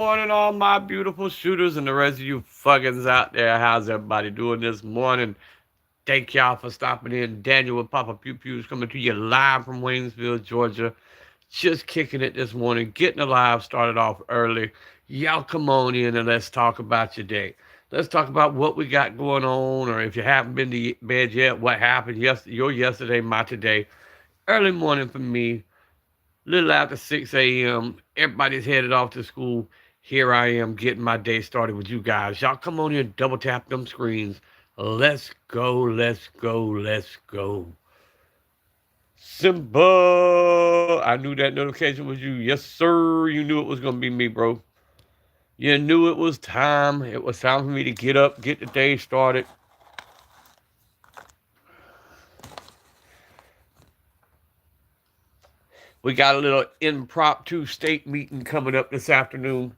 Morning, all my beautiful shooters and the rest of you fuckins out there. How's everybody doing this morning? Thank y'all for stopping in. Daniel with Papa Pew Pews coming to you live from Waynesville, Georgia. Just kicking it this morning, getting the live started off early. Y'all come on in and let's talk about your day. Let's talk about what we got going on, or if you haven't been to bed yet, what happened your yesterday, my today. Early morning for me, little after 6 a.m. Everybody's headed off to school. Here I am getting my day started with you guys. Y'all come on in, double tap them screens. Let's go, let's go, let's go. Simba, I knew that notification was you. Yes, sir. You knew it was going to be me, bro. You knew it was time. It was time for me to get up, get the day started. We got a little impromptu state meeting coming up this afternoon.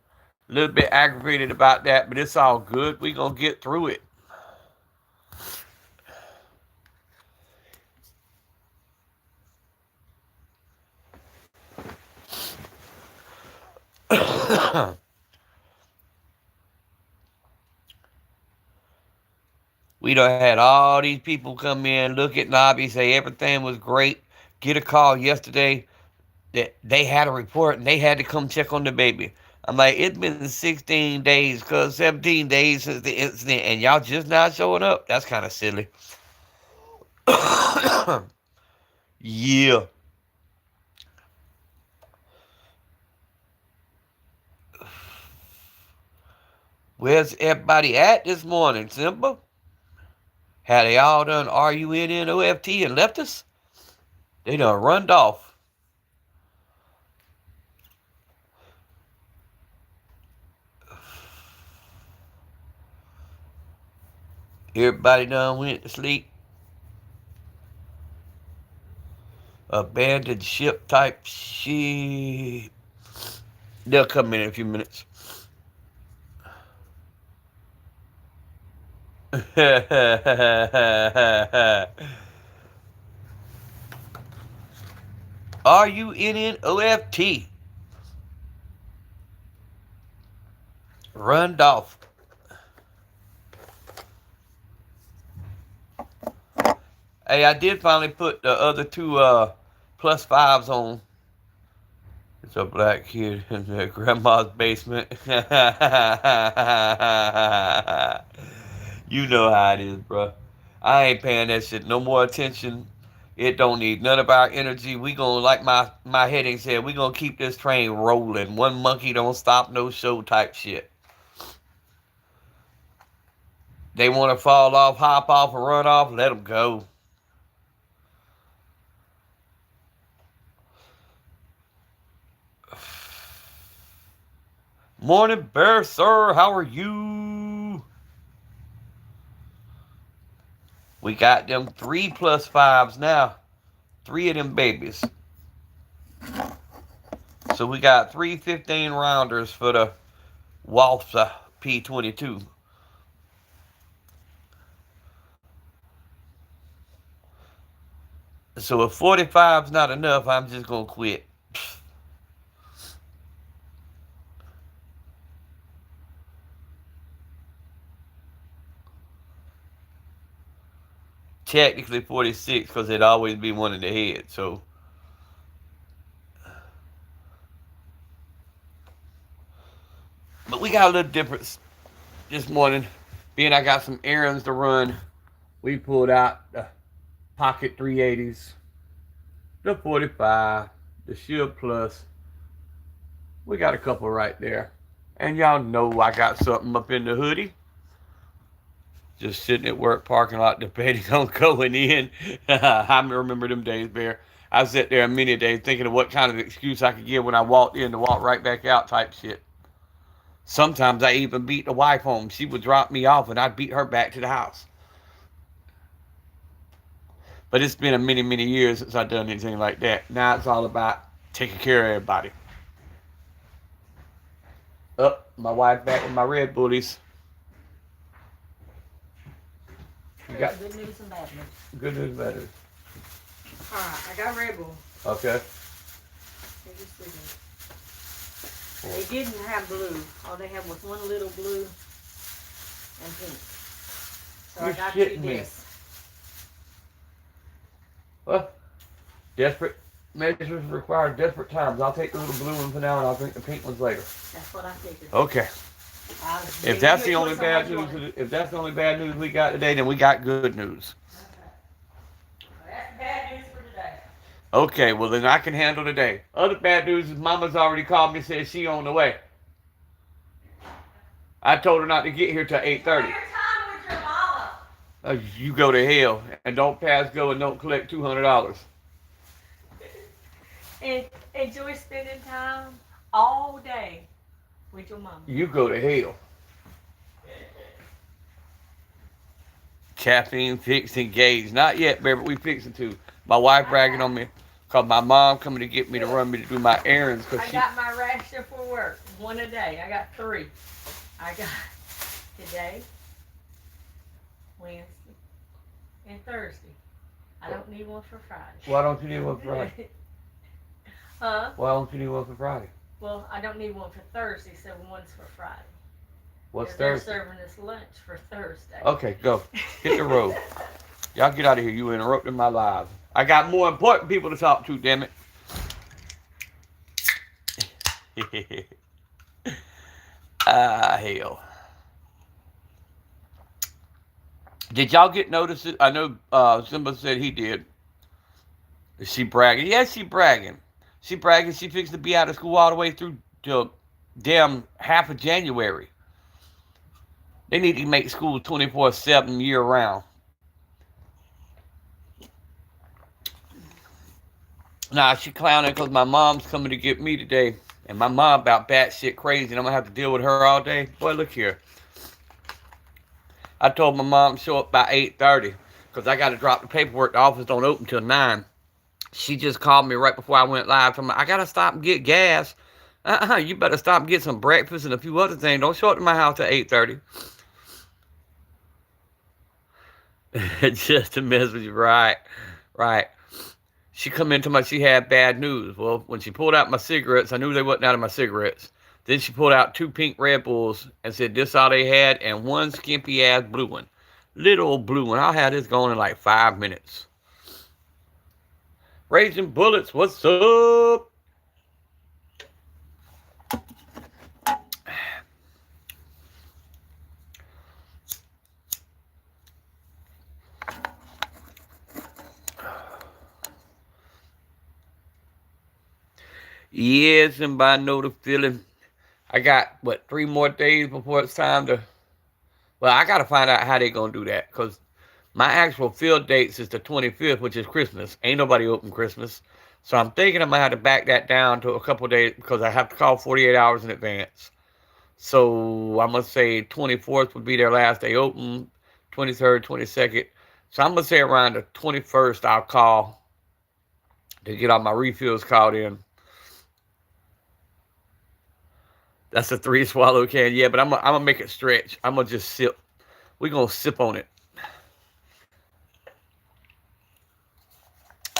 A little bit aggravated about that, but it's all good. We're going to get through it. We done had all these people come in, look at Nobby, say everything was great. Get a call yesterday that they had a report and they had to come check on the baby. I'm like, it's been 16 days, cuz 17 days since the incident, and y'all just not showing up. That's kind of silly. Yeah. Where's everybody at this morning, Simba? Had they all done RUNNOFT and left us? They done runned off. Everybody done went to sleep. Abandoned ship type shit. They'll come in a few minutes. RUNNOFT. Runned off. Hey, I did finally put the other two +5s on. It's a black kid in their grandma's basement. You know how it is, bro. I ain't paying that shit no more attention. It don't need none of our energy. We gonna, like my heading said, we gonna keep this train rolling. One monkey don't stop no show type shit. They want to fall off, hop off, or run off, let them go. Morning, Bear, sir. How are you? We got them 3 +5s now. 3 of them babies. So we got 3 15-rounders for the Walther P22. So if 45's not enough, I'm just going to quit. Technically 46 because it'd always be one in the head. So but we got a little difference this morning. Being I got some errands to run, we pulled out the pocket 380s, the 45, the Shield Plus. We got a couple right there. And y'all know I got something up in the hoodie. Just sitting at work parking lot debating on going in. I remember them days, Bear. I sat there many days thinking of what kind of excuse I could give when I walked in to walk right back out type shit. Sometimes I even beat the wife home. She would drop me off and I'd beat her back to the house. But it's been a many, many years since I've done anything like that. Now it's all about taking care of everybody. My wife back with my red bullies. You got good news and bad news. Good news, bad news. Alright, I got Red Bull. Okay. They didn't have blue. All they had was one little blue and pink. So I got you this. Well, desperate measures require desperate times. I'll take the little blue one for now, and I'll drink the pink ones later. That's what I figured. Okay. If that's the only bad news, if that's the only bad news we got today, then we got good news. Okay. Well, that's bad news for today. Okay, well then I can handle today. Other bad news is Mama's already called me and said she on the way. I told her not to get here till 8:30. Your time with your mama. You go to hell and don't pass go and don't collect $200. And enjoy spending time all day with your mama. You go to hell. Caffeine fixed engaged. Not yet, baby. We fixing to. My wife bragging on me because my mom coming to get me to run me to do my errands. I got my ration for work. One a day. I got 3. I got today, Wednesday, and Thursday. I don't need one for Friday. Why don't you need one for Friday? Huh? Why don't you need one for Friday? Well, I don't need one for Thursday, so one's for Friday. What's They're Thursday? serving us lunch for Thursday. Okay, go. Hit the road. Y'all get out of here. You interrupting my live. I got more important people to talk to, damn it. Hell. Did y'all get notices? I know Simba said he did. Is she bragging? Yes, she bragging. She bragging she fixed to be out of school all the way through to damn half of January. They need to make school 24/7 year round. Nah, she clowning because my mom's coming to get me today. And my mom about batshit crazy and I'm going to have to deal with her all day. Boy, look here. I told my mom to show up by 8:30 because I got to drop the paperwork. The office don't open till 9. She just called me right before I went live. I'm like, I got to stop and get gas. You better stop and get some breakfast and a few other things. Don't show up to my house at 8:30. Just to mess with you. Right. She come into my, she had bad news. Well, when she pulled out my cigarettes, I knew they wasn't out of my cigarettes. Then she pulled out 2 pink Red Bulls and said this all they had and 1 skimpy ass blue one. Little blue one. I'll have this going in like 5 minutes. Raging Bullets, what's up? Yes, and I know the feeling. I got, 3 more days before it's time to... Well, I got to find out how they going to do that. Because my actual field dates is the 25th, which is Christmas. Ain't nobody open Christmas. So I'm thinking I'm going to have to back that down to a couple days. Because I have to call 48 hours in advance. So I'm going to say 24th would be their last day open. 23rd, 22nd. So I'm going to say around the 21st I'll call. To get all my refills called in. That's a 3 swallow can. Yeah, but I'm going to make it stretch. I'm going to just sip. We're going to sip on it.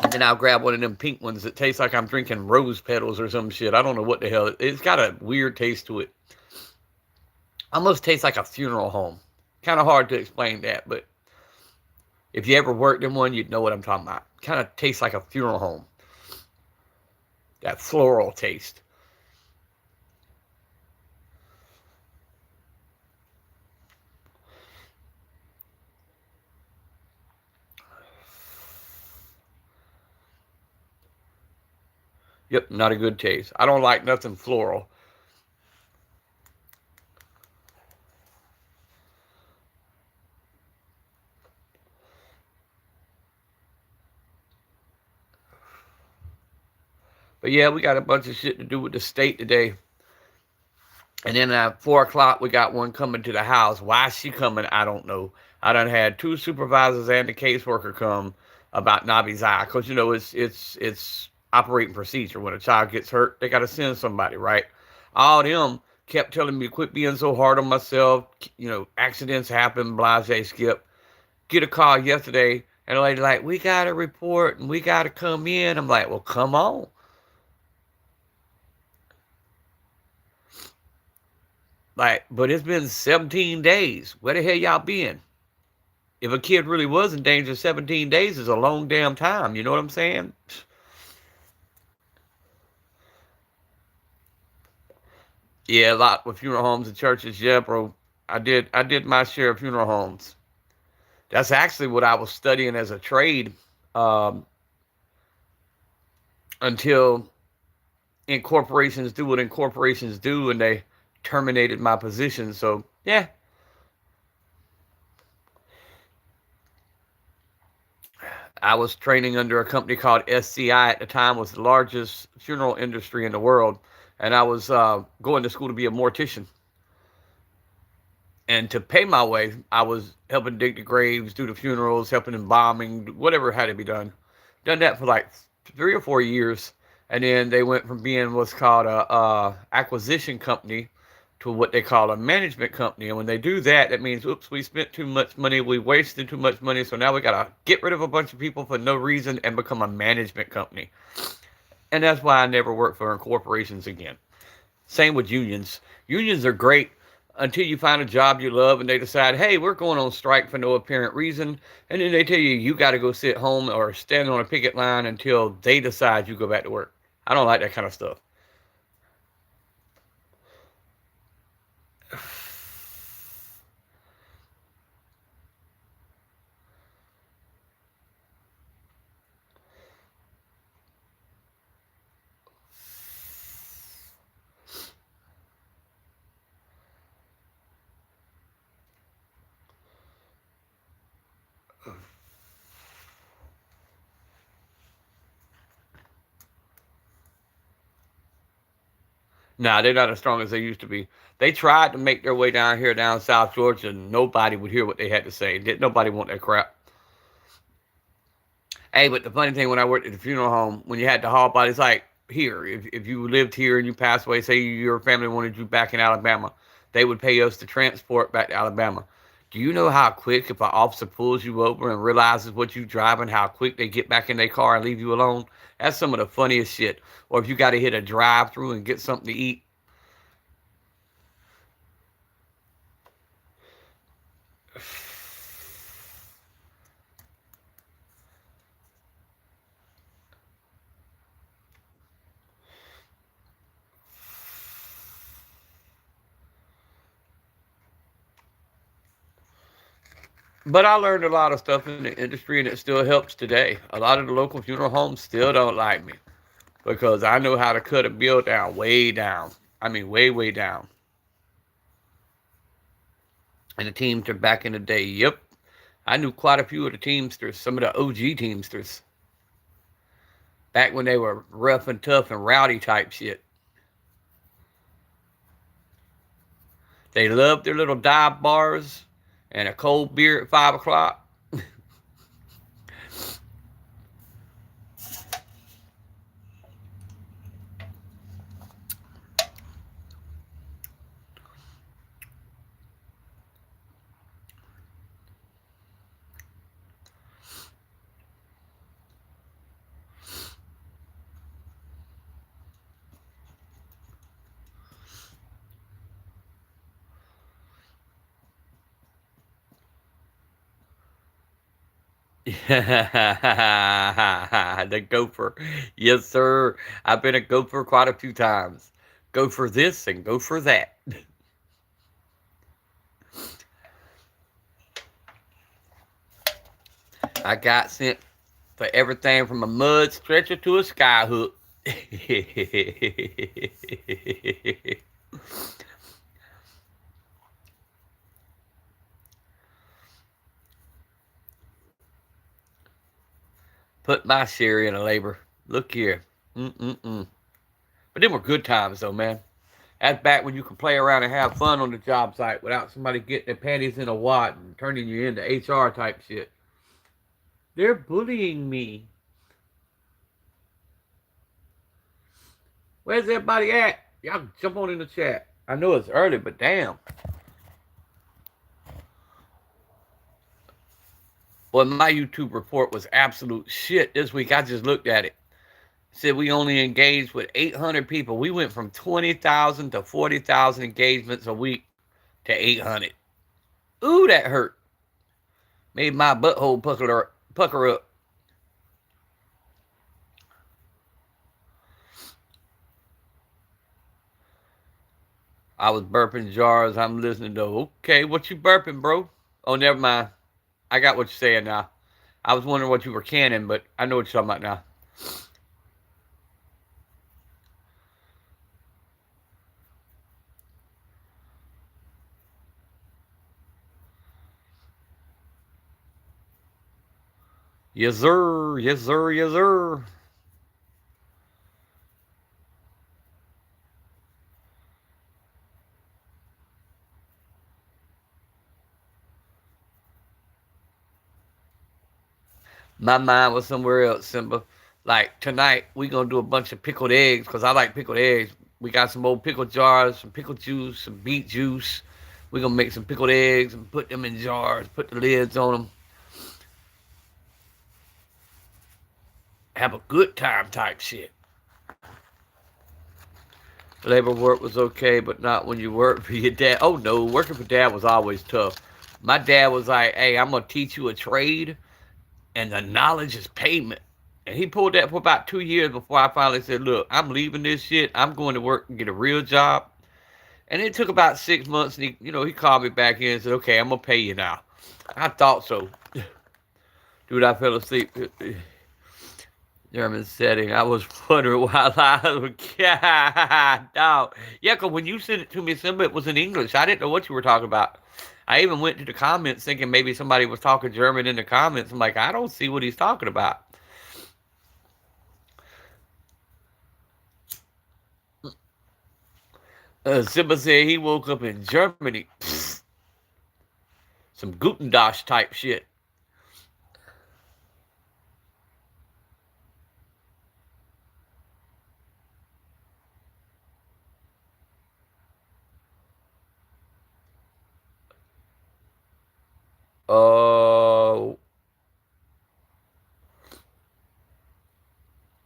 And then I'll grab one of them pink ones that tastes like I'm drinking rose petals or some shit. I don't know what the hell. It's got a weird taste to it. Almost tastes like a funeral home. Kind of hard to explain that, but if you ever worked in one, you'd know what I'm talking about. Kind of tastes like a funeral home. That floral taste. Yep, not a good taste. I don't like nothing floral. But yeah, we got a bunch of shit to do with the state today. And then at 4 o'clock, we got one coming to the house. Why is she coming? I don't know. I done had 2 supervisors and the caseworker come about Nabi's eye. Because, you know, it's operating procedure. When a child gets hurt, they got to send somebody, right? All them kept telling me to quit being so hard on myself. You know, accidents happen, blase, skip. Get a call yesterday, and the lady like, we got to report, and we got to come in. I'm like, well, come on. Like, but it's been 17 days. Where the hell y'all been? If a kid really was in danger, 17 days is a long damn time. You know what I'm saying? Yeah, a lot with funeral homes and churches. Yeah, bro. I did my share of funeral homes. That's actually what I was studying as a trade, um, until incorporations do what incorporations do, and they terminated my position. So yeah, I was training under a company called SCI at the time, was the largest funeral industry in the world, and I was going to school to be a mortician. And to pay my way, I was helping dig the graves, do the funerals, helping embalming, whatever had to be done. Done that for like 3 or 4 years, and then they went from being what's called a acquisition company to what they call a management company. And when they do that, that means, oops, we spent too much money, we wasted too much money, so now we gotta get rid of a bunch of people for no reason and become a management company. And that's why I never worked for corporations again. Same with unions. Unions are great until you find a job you love and they decide, hey, we're going on strike for no apparent reason. And then they tell you, you got to go sit home or stand on a picket line until they decide you go back to work. I don't like that kind of stuff. Nah, they're not as strong as they used to be. They tried to make their way down here, down South Georgia, and nobody would hear what they had to say. Didn't nobody want that crap. Hey, but the funny thing, when I worked at the funeral home, when you had to haul bodies, like here, if you lived here and you passed away, say your family wanted you back in Alabama, they would pay us to transport back to Alabama. Do you know how quick, if an officer pulls you over and realizes what you're driving, how quick they get back in their car and leave you alone? That's some of the funniest shit. Or if you got to hit a drive-through and get something to eat. But I learned a lot of stuff in the industry, and it still helps today. A lot of the local funeral homes still don't like me because I know how to cut a bill down, way down. I mean, way, way down. And the teamster back in the day, yep. I knew quite a few of the teamsters, some of the OG teamsters, back when they were rough and tough and rowdy type shit. They loved their little dive bars and a cold beer at 5 o'clock. The gopher. Yes, sir. I've been a gopher quite a few times. Go for this and go for that. I got sent for everything from a mud stretcher to a sky hook. Put my share in a labor. Look here. Mm-mm-mm. But them were good times, though, man. That's back when you could play around and have fun on the job site without somebody getting their panties in a wad and turning you into HR type shit. They're bullying me. Where's everybody at? Y'all jump on in the chat. I know it's early, but damn. Well, my YouTube report was absolute shit this week. I just looked at it. Said we only engaged with 800 people. We went from 20,000 to 40,000 engagements a week to 800. Ooh, that hurt. Made my butthole pucker up. I was burping jars. I'm listening to, okay, what you burping, bro? Oh, never mind. I got what you're saying now. I was wondering what you were canning, but I know what you're talking about now. Yes, sir. Yes, sir. Yes, sir. My mind was somewhere else, Simba. Like tonight, we gonna do a bunch of pickled eggs because I like pickled eggs. We got some old pickle jars, some pickle juice, some beet juice. We gonna make some pickled eggs and put them in jars. Put the lids on them. Have a good time type shit. Labor work was okay, but not when you work for your dad. Oh no, working for dad was always tough. My dad was like, "Hey, I'm gonna teach you a trade, and the knowledge is payment." And he pulled that for about 2 years before I finally said, "Look, I'm leaving this shit. I'm going to work and get a real job." And it took about 6 months, and he called me back in and said, "Okay, I'm gonna pay you now." I thought so, dude. I fell asleep. German setting. I was wondering why I was God, dog. Yeah, because when you sent it to me, Simba, it was in English. I didn't know what you were talking about. I even went to the comments thinking maybe somebody was talking German in the comments. I'm like, I don't see what he's talking about. Simba said he woke up in Germany. Pfft, some Gutendosh type shit. Uh,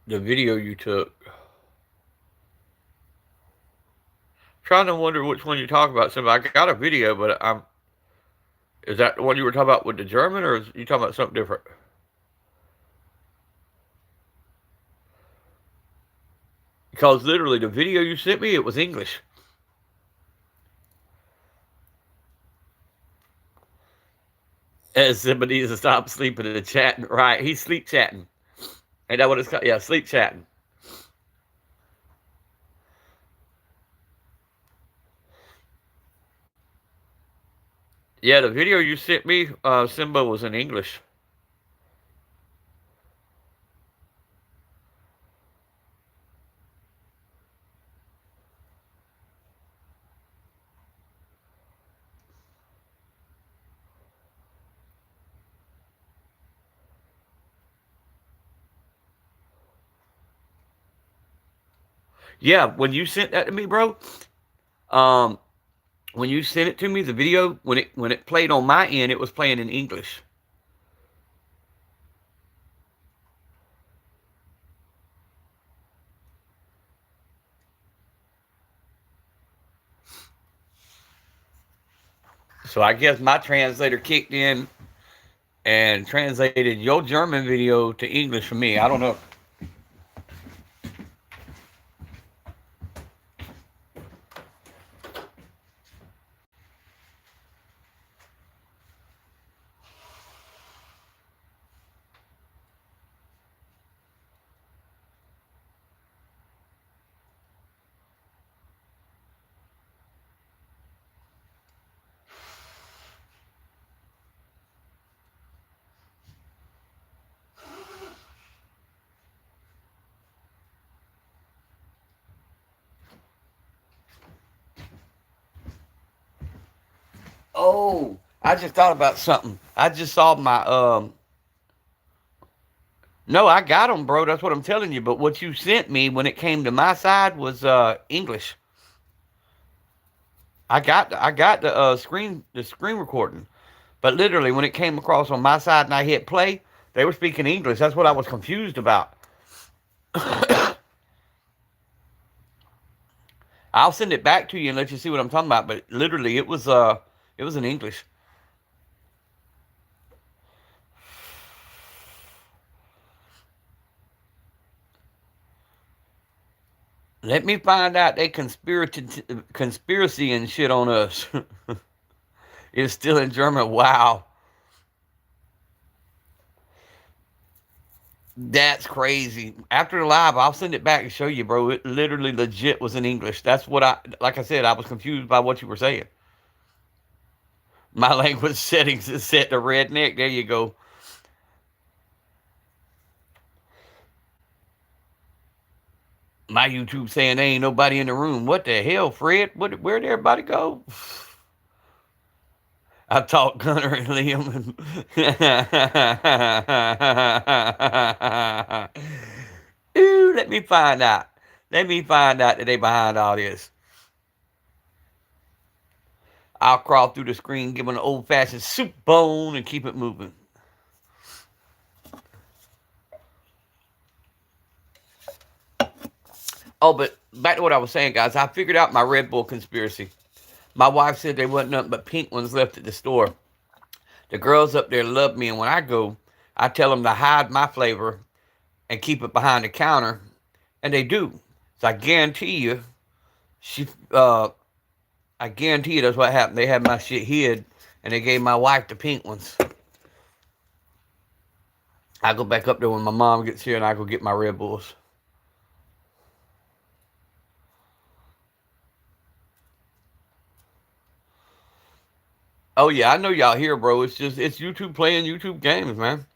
the video you took. Trying to wonder which one you're talking about. Simba, I got a video, but I'm. Is that the one you were talking about with the German, or is you talking about something different? Because literally, the video you sent me, it was English. As Simba needs to stop sleeping and chatting. Right, he's sleep chatting. Ain't that what it's called? Yeah, sleep chatting. Yeah, the video you sent me, Simba, was in English. Yeah, when you sent that to me, bro, um, when you sent it to me, the video when it played on my end, it was playing in English. So I guess my translator kicked in and translated your German video to English for me. I don't know. Oh, I just thought about something. I just saw my No, I got them, bro. That's what I'm telling you. But what you sent me when it came to my side was English. I got the screen recording, but literally when it came across on my side and I hit play, they were speaking English. That's what I was confused about. I'll send it back to you and let you see what I'm talking about. But literally, it was in English. Let me find out they conspiracy and shit on us. It's still in German. Wow. That's crazy. After the live, I'll send it back and show you, bro. It literally legit was in English. That's what like I said, I was confused by what you were saying. My language settings is set to redneck. There you go. My YouTube saying there ain't nobody in the room. What the hell, Fred? Where'd everybody go? I taught Gunner and Liam. Ooh, let me find out. Let me find out that they behind all this. I'll crawl through the screen, give them an old-fashioned soup bone, and keep it moving. Oh, but back to what I was saying, guys. I figured out my Red Bull conspiracy. My wife said there wasn't nothing but pink ones left at the store. The girls up there love me, and when I go, I tell them to hide my flavor and keep it behind the counter, and they do. So I guarantee you, I guarantee you that's what happened. They had my shit hid, and they gave my wife the pink ones. I go back up there when my mom gets here, and I go get my Red Bulls. Oh yeah, I know y'all here, bro. It's YouTube playing YouTube games, man.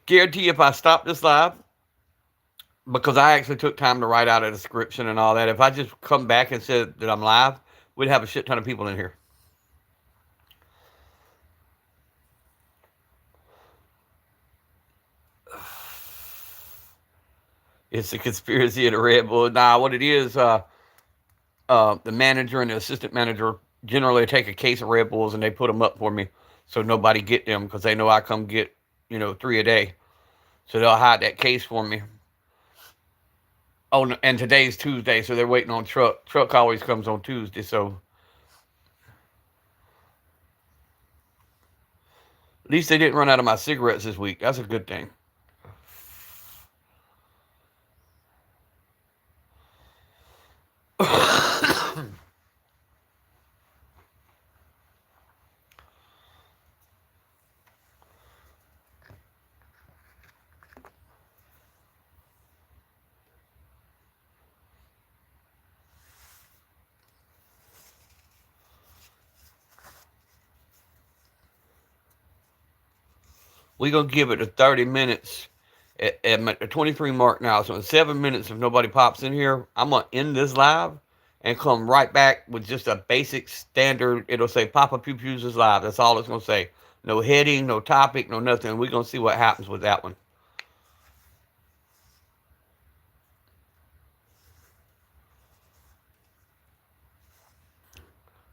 Guarantee if I stop this live, because I actually took time to write out a description and all that. If I just come back and said that I'm live, we'd have a shit ton of people in here. It's a conspiracy of the Red Bull. Nah, what it is, the manager and the assistant manager generally take a case of Red Bulls and they put them up for me so nobody get them because they know I come get 3 a day. So they'll hide that case for me. Oh, and today's Tuesday, so they're waiting on truck. Truck always comes on Tuesday, so at least they didn't run out of my cigarettes this week. That's a good thing. We're going to give it a 30 minutes. I'm at the 23 mark now. So in 7 minutes, if nobody pops in here, I'm going to end this live and come right back with just a basic standard. It'll say Papa Pew Pews is live. That's all it's going to say. No heading, no topic, no nothing. We're going to see what happens with that one.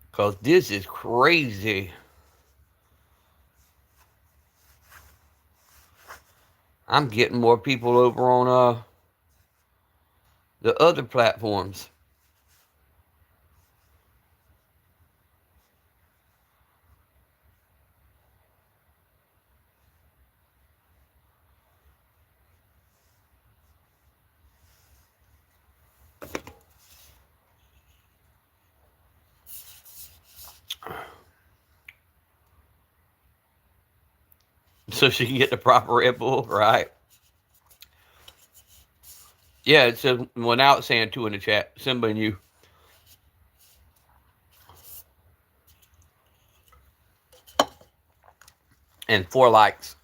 Because this is crazy. I'm getting more people over on the other platforms. So she can get the proper Red Bull, right? Yeah, it says, well, now it's saying 2 in the chat. Simba and you. And 4 likes.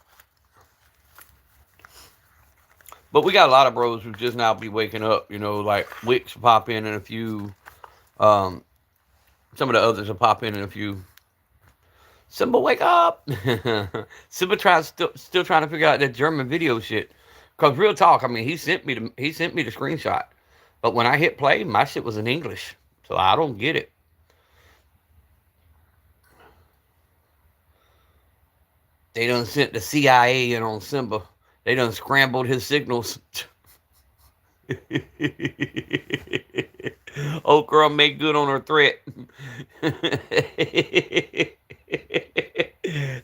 But we got a lot of bros who just now be waking up, like Wicks pop in and a few. Some of the others will pop in a few. Simba, wake up! Simba still trying to figure out that German video shit. Cause real talk, I mean, he sent me the screenshot, but when I hit play, my shit was in English, so I don't get it. They done sent the CIA in on Simba. They done scrambled his signals. Old girl made good on her threat.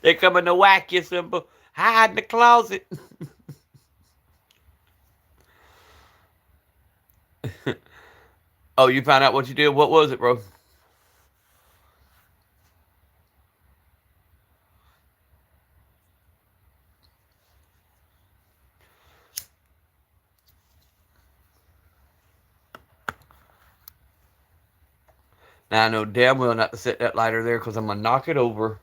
They coming to whack you, Simba. Hide in the closet. Oh, you found out what you did? What was it, bro? Now I know damn well not to set that lighter there because I'm going to knock it over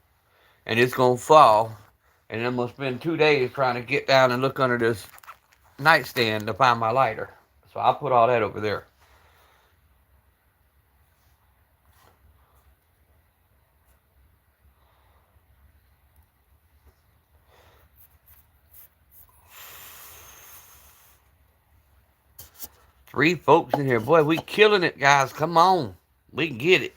and it's going to fall. And I'm going to spend 2 days trying to get down and look under this nightstand to find my lighter. So I'll put all that over there. Three folks in here. Boy, we killing it, guys. Come on. We can get it.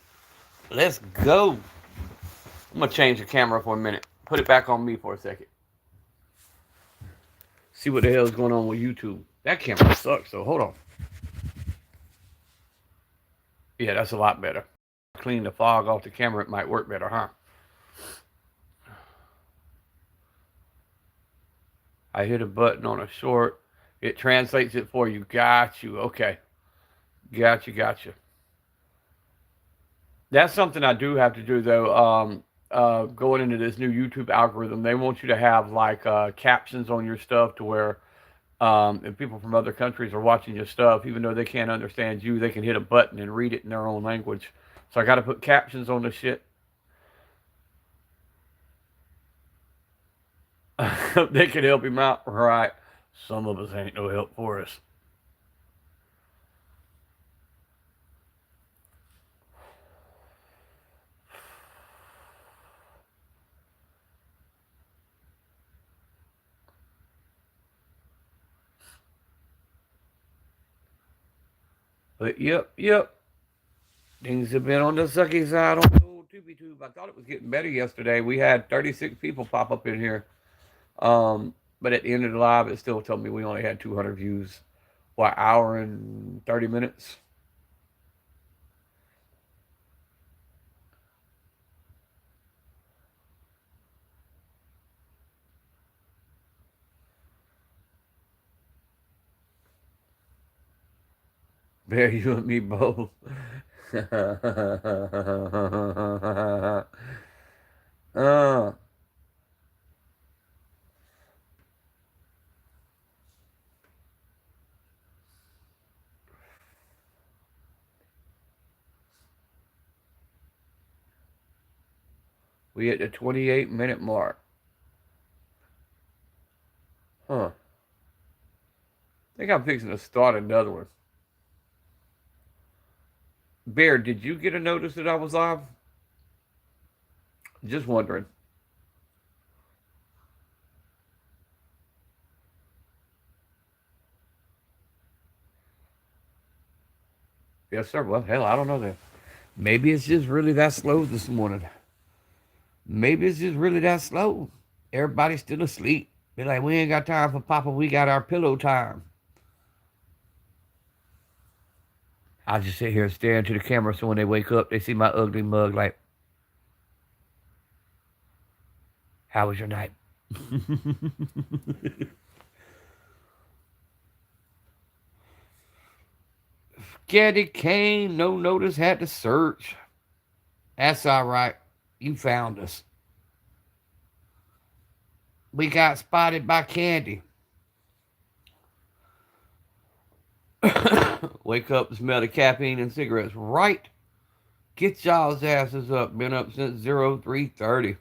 Let's go. I'm going to change the camera for a minute. Put it back on me for a second. See what the hell is going on with YouTube. That camera sucks, so hold on. Yeah, that's a lot better. Clean the fog off the camera, it might work better, huh? I hit a button on a short. It translates it for you. Got you. Okay. Got you. That's something I do have to do, though. Going into this new YouTube algorithm, they want you to have like captions on your stuff to where if people from other countries are watching your stuff, even though they can't understand you, they can hit a button and read it in their own language. So I got to put captions on the shit. They can help him out, right? Some of us ain't no help for us. But yep. Things have been on the sucky side on the old tube. I thought it was getting better yesterday. We had 36 people pop up in here. But at the end of the live, it still told me we only had 200 views. What, hour and 30 minutes? Bear, you and me both. uh, we hit the 28-minute mark. Huh. I think I'm fixing to start another one. Bear, did you get a notice that I was live? Just wondering. Yes, sir. Well, hell, I don't know then. Maybe it's just really that slow this morning. Maybe it's just really that slow. Everybody's still asleep. Be like, we ain't got time for Papa. We got our pillow time. I just sit here and stare into the camera so when they wake up, they see my ugly mug like, how was your night? Candy cane, no notice, had to search. That's all right. You found us. We got spotted by Candy. Wake up and smell the caffeine and cigarettes. Right. Get y'all's asses up. Been up since 03:30.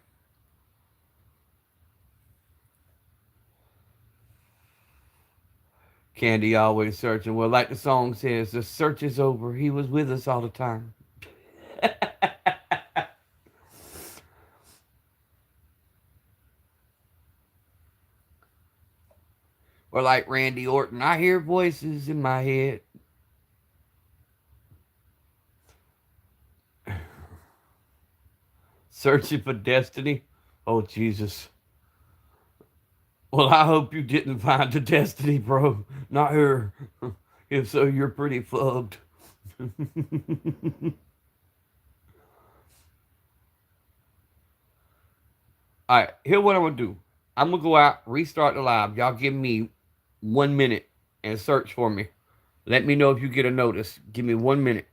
Candy always searching. Well, like the song says, the search is over. He was with us all the time. Or like Randy Orton, I hear voices in my head. Searching for destiny. Oh, Jesus. Well, I hope you didn't find the destiny, bro. Not her. If so, you're pretty fucked. All right, here's what I'm gonna do. I'm gonna go out, restart the live. Y'all give me 1 minute and search for me. Let me know if you get a notice. Give me 1 minute.